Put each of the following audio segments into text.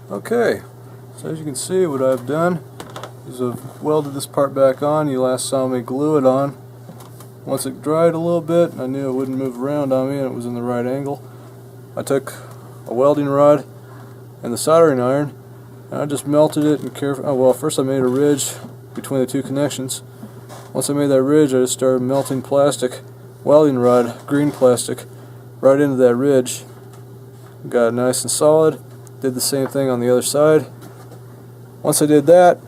Okay, so as you can see, what I've done is I've welded this part back on. You last saw me glue it on. Once it dried a little bit, I knew it wouldn't move around on me and it was in the right angle. I took a welding rod and the soldering iron and I just melted it and first I made a ridge between the two connections. Once I made that ridge, I just started melting plastic, welding rod, green plastic, right into that ridge. Got it nice and solid. Did the same thing on the other side. Once I did that,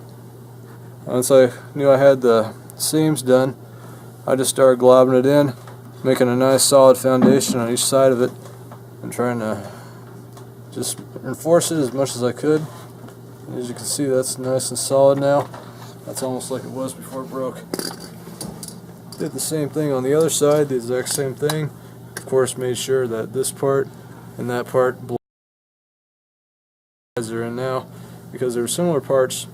once I knew I had the seams done, I just started globbing it in, making a nice solid foundation on each side of it, and trying to just reinforce it as much as I could. And as you can see, that's nice and solid now. That's almost like it was before it broke. Did the same thing on the other side, the exact same thing. Of course, made sure that this part and that part are in now, because there were similar parts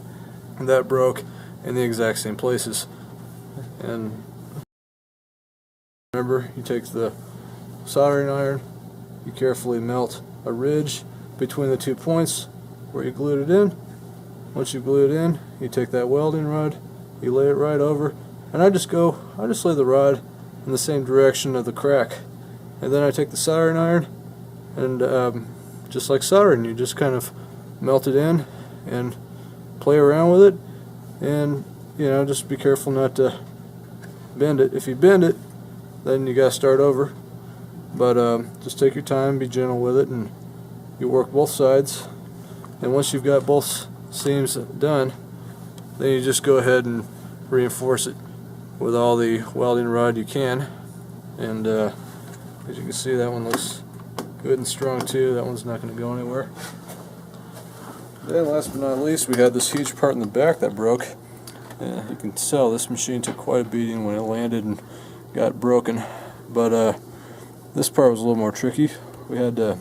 that broke in the exact same places. And remember, you take the soldering iron, you carefully melt a ridge between the 2 points where you glued it in. Once you glue it in, you take that welding rod, you lay it right over, and I just lay the rod in the same direction of the crack. And then I take the soldering iron and just like soldering, you just kind of melt it in and play around with it, and just be careful not to bend it. If you bend it, then you gotta start over, but just take your time, be gentle with it, and you work both sides. And once you've got both seams done, then you just go ahead and reinforce it with all the welding rod you can. And as you can see, that one looks good and strong too. That one's not going to go anywhere. Then last but not least, we had this huge part in the back that broke. You can tell this machine took quite a beating when it landed and got broken. But this part was a little more tricky. We had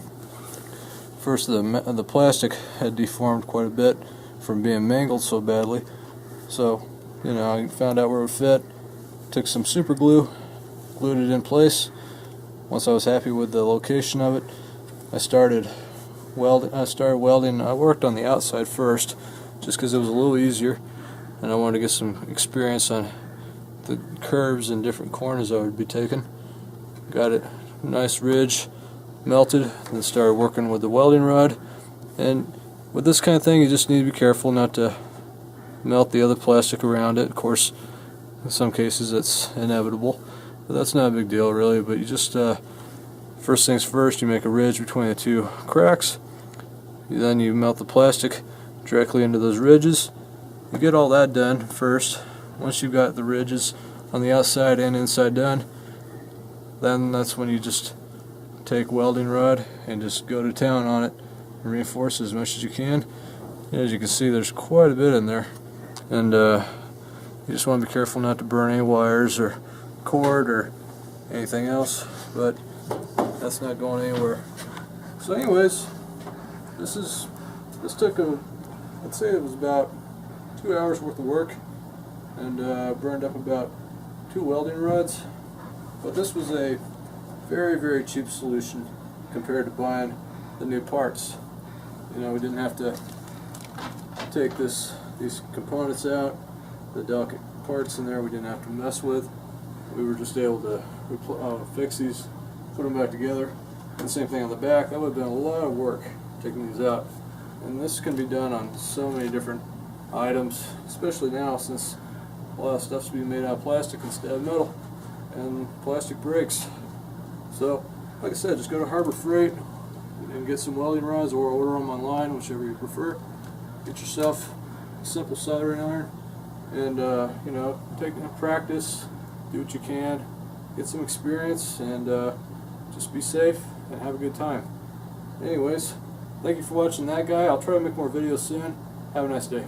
first the plastic had deformed quite a bit from being mangled so badly. So I found out where it would fit. Took some super glue, glued it in place. Once I was happy with the location of it, I started welding. I worked on the outside first, just because it was a little easier, and I wanted to get some experience on the curves and different corners I would be taking. Got it nice ridge, melted, then started working with the welding rod. And with this kind of thing, you just need to be careful not to melt the other plastic around it. Of course, in some cases it's inevitable, but that's not a big deal really. But you just first things first, you make a ridge between the two cracks. Then you melt the plastic directly into those ridges. You get all that done first. Once you've got the ridges on the outside and inside done, then that's when you just take welding rod and just go to town on it and reinforce it as much as you can. And as you can see, there's quite a bit in there, and you just want to be careful not to burn any wires or cord or anything else, but that's not going anywhere. So anyways, this took I'd say it was about 2 hours worth of work, and burned up about 2 welding rods. But this was a very, very cheap solution compared to buying the new parts. We didn't have to take these components out, the delicate parts in there we didn't have to mess with. We were just able to fix these, put them back together. And the same thing on the back. That would have been a lot of work taking these out. And this can be done on so many different items, especially now since a lot of stuff's being made out of plastic instead of metal, and plastic breaks. So, like I said, just go to Harbor Freight and get some welding rods, or order them online, whichever you prefer. Get yourself a simple soldering iron, and take practice, do what you can, get some experience, and just be safe and have a good time. Anyways, thank you for watching that guy. I'll try to make more videos soon. Have a nice day.